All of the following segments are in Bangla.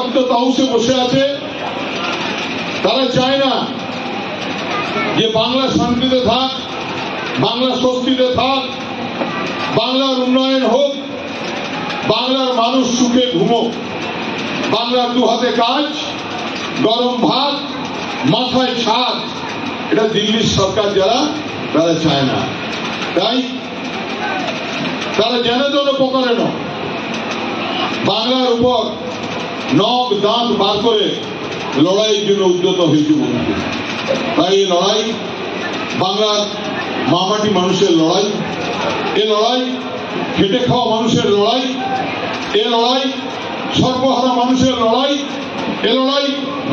শান্ত তাউসে বসে আছে, তারা চায় না যে বাংলা শান্তিতে থাক, বাংলা স্বস্তিতে থাক, বাংলার উন্নয়ন হোক, বাংলার মানুষ সুখে ঘুমোক। বাংলার দু হাতে কাজ, গরম ভাত, মাথায় ছাদ, এটা দিল্লির সরকার যারা, তারা চায় না। তাই তারা যেন তেন প্রকারে বাংলার উপর নখ দাঁত বার করে লড়াইয়ের জন্য উদ্যত হয়েছে বন্ধু। তাই এই লড়াই বাংলার মামাটি মানুষের লড়াই, এ লড়াই খেটে খাওয়া মানুষের লড়াই, এ লড়াই সর্বহারা মানুষের লড়াই, এ লড়াই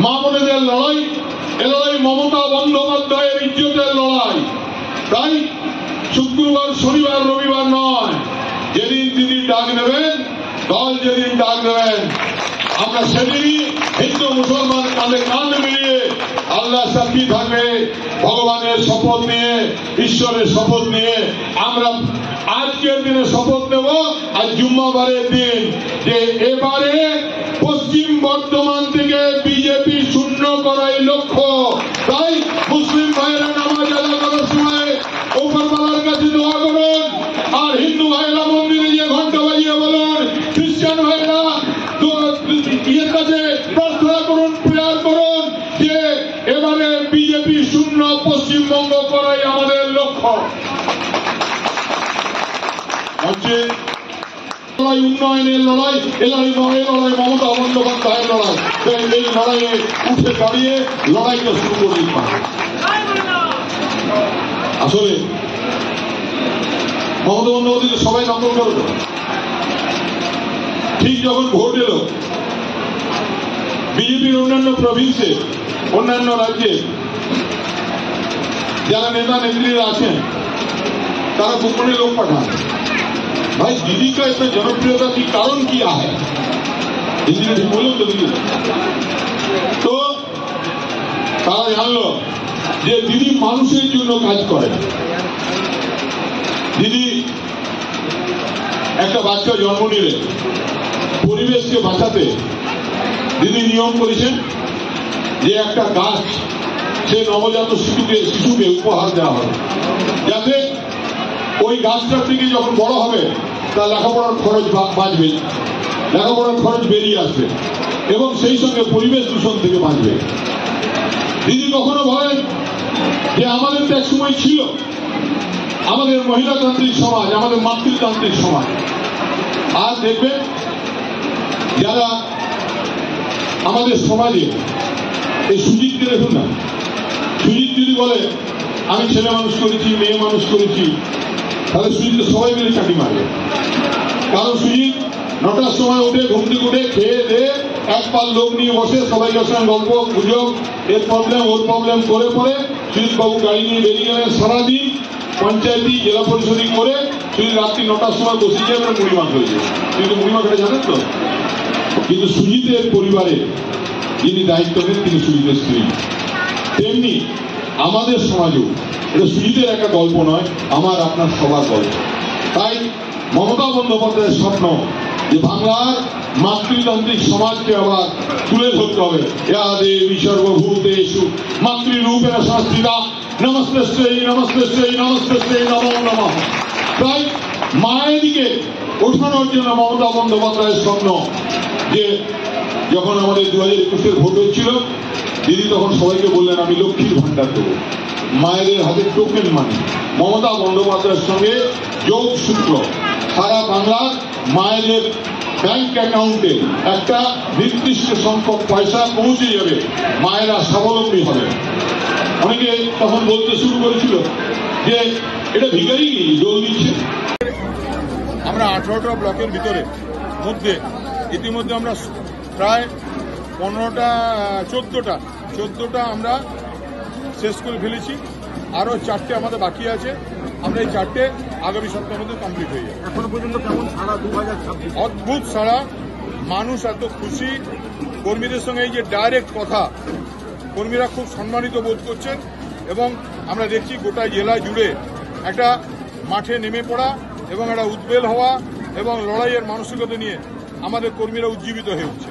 মা বোনেদের লড়াই, এ লড়াই মমতা বন্দ্যোপাধ্যায়ের ইজ্জতের লড়াই। তাই শুক্রবার, শনিবার, রবিবার নয়, যেদিন দিদির ডাক নেবেন, দল যেদিন ডাক দেবেন, আমরা সেদিনই হিন্দু মুসলমান কাঁধে কাঁধ মিলিয়ে আল্লাহ সাক্ষী থাকবে, ভগবানের শপথ নিয়ে, ঈশ্বরের শপথ নিয়ে আমরা আজকের দিনে শপথ নেব। আজ জুম্মাবারের দিন, যে এবারে পশ্চিম বর্ধমান থেকে বিজেপি শূন্য করাই লক্ষ্য। তাই মুসলিম ভাইয়েরা নামাজ আদায় করার সময় উপরওয়ালার কাছে দোয়া করুন, আর হিন্দু ভাইয়েরা মন্দিরে গিয়ে ঘন্টা বাজিয়ে বলুন, খ্রিস্টান ভাইয়েরা ইয়ের কাছে প্রার্থনা করুন, প্রেয়ার করুন যে এবারে বিজেপি শূন্য পশ্চিমবঙ্গ করাই আমাদের লক্ষ্য। উন্নয়নের লড়াই, এ লড়াই মমতা বন্দ্যোপাধ্যায়ের লড়াই। এই লড়াইয়ে উঠে দাঁড়িয়ে লড়াইটা শুরু করে দিতে পারে। আসলে মমতা বন্দ্যোপাধ্যায় সবাই নকল করবে। ঠিক যখন ভোট এলো, বিজেপির অন্যান্য প্রভিন্সে, অন্যান্য রাজ্যে যারা নেতা নেত্রীরা আছেন, তারা গোপনে লোক পাঠান, भाई दीदी का इतना जनप्रियता की कारण क्या है, हिंदी में ठीक बोलो तो दीदी। तो তারা জানলো যে দিদি মানুষের জন্য কাজ করে। দিদি একটা বাচ্চা জন্ম নিলে পরিবেশকে বাঁচাতে দিদি নিয়ম করেছেন যে একটা গাছ সে নবজাত শিশুকে উপহার দেওয়া হবে, যাতে ওই গাছটার থেকে যখন বড় হবে তার লেখাপড়ার খরচ বাঁচবে, লেখাপড়ার খরচ বেরিয়ে আসবে এবং সেই সঙ্গে পরিবেশ দূষণ থেকে বাঁচবে। দিদি কখনো বলেন যে আমাদের তো এক সময় ছিল আমাদের মহিলাতান্ত্রিক সমাজ, আমাদের মাতৃতান্ত্রিক সমাজ। আর দেখবেন যারা আমাদের সমাজে, এই সুজিতকে দেখুন না, সুজিত যদি বলে আমি ছেলে মানুষ করেছি, মেয়ে মানুষ করেছি, তাহলে সুজিত সবাই মিলে চাকরি মারবে। কারণ সুজিত 9টার সময় উঠে, ঘুম থেকে উঠে, খেয়ে দিয়ে এক পাল লোক নিয়ে বসে, সবাইকে সঙ্গে গল্প গুজব, এর প্রবলেম ওর প্রবলেম করে পরে সুজিত বাবু গাড়ি নিয়ে বেরিয়ে গেলেন। সারাদিন পঞ্চায়েতি, জেলা পরিষদই করে সুজিত রাত্রি 9টার সময় বসে যাবে, মুড়ি মাছ হয়েছে। কিন্তু মুড়ি মাছটা জানেন তো, কিন্তু সুজিতের পরিবারে যিনি দায়িত্ব নেন তিনি সুজিতের স্ত্রী। তেমনি আমাদের সমাজেও এটা সুজিতের একটা গল্প নয়, আমার আপনার সবার গল্প। তাই মমতা বন্দ্যোপাধ্যায়ের স্বপ্ন যে বাংলার মাতৃতান্ত্রিক সমাজকে আবার তুলে ধরতে হবে। ইয়া দেবী সর্বভূতেষু মাতৃরূপেণ সংস্থিতা নমস্তেস্যৈ নমস্তেস্যৈ নমস্তেস্যৈ নমো নমঃ। তাই মায়ের দিকে ওঠানোর জন্য মমতা বন্দ্যোপাধ্যায়ের স্বপ্ন যে যখন আমাদের 2021-এর ভোট হচ্ছিল, দিদি তখন সবাইকে বললেন আমি লক্ষ্মীর ভান্ডার দেবো, মায়েদের হাতে টোকেন মানি। মমতা বন্দ্যোপাধ্যায়ের সঙ্গে যোগ সূত্র সারা বাংলার মায়েদের ব্যাংক অ্যাকাউন্টে একটা নির্দিষ্ট সংখ্যক পয়সা পৌঁছে যাবে, মায়েরা স্বাবলম্বী হবে। অনেকে তখন বলতে শুরু করেছিল যে এটা ভিখারি জল দিচ্ছে। আমরা 18টা ব্লকের ভিতরে মধ্যে ইতিমধ্যে আমরা প্রায় 14টা আমরা শেষ করে ফেলেছি। আরো 4টে আমাদের বাকি আছে। আমরা এই 4টে আগামী সপ্তাহের মধ্যে কমপ্লিট হয়ে যাবে। এখনো পর্যন্ত কেমন সাড়া 2026? অদ্ভুত সাড়া, মানুষ এত খুশি। কর্মীদের সঙ্গে এই যে ডাইরেক্ট কথা, কর্মীরা খুব সম্মানিত বোধ করছেন এবং আমরা দেখছি গোটা জেলা জুড়ে একটা মাঠে নেমে পড়া এবং একটা উদ্বেল হওয়া এবং লড়াইয়ের মানসিকতা নিয়ে আমাদের কর্মীরা উজ্জীবিত হয়ে উঠছে।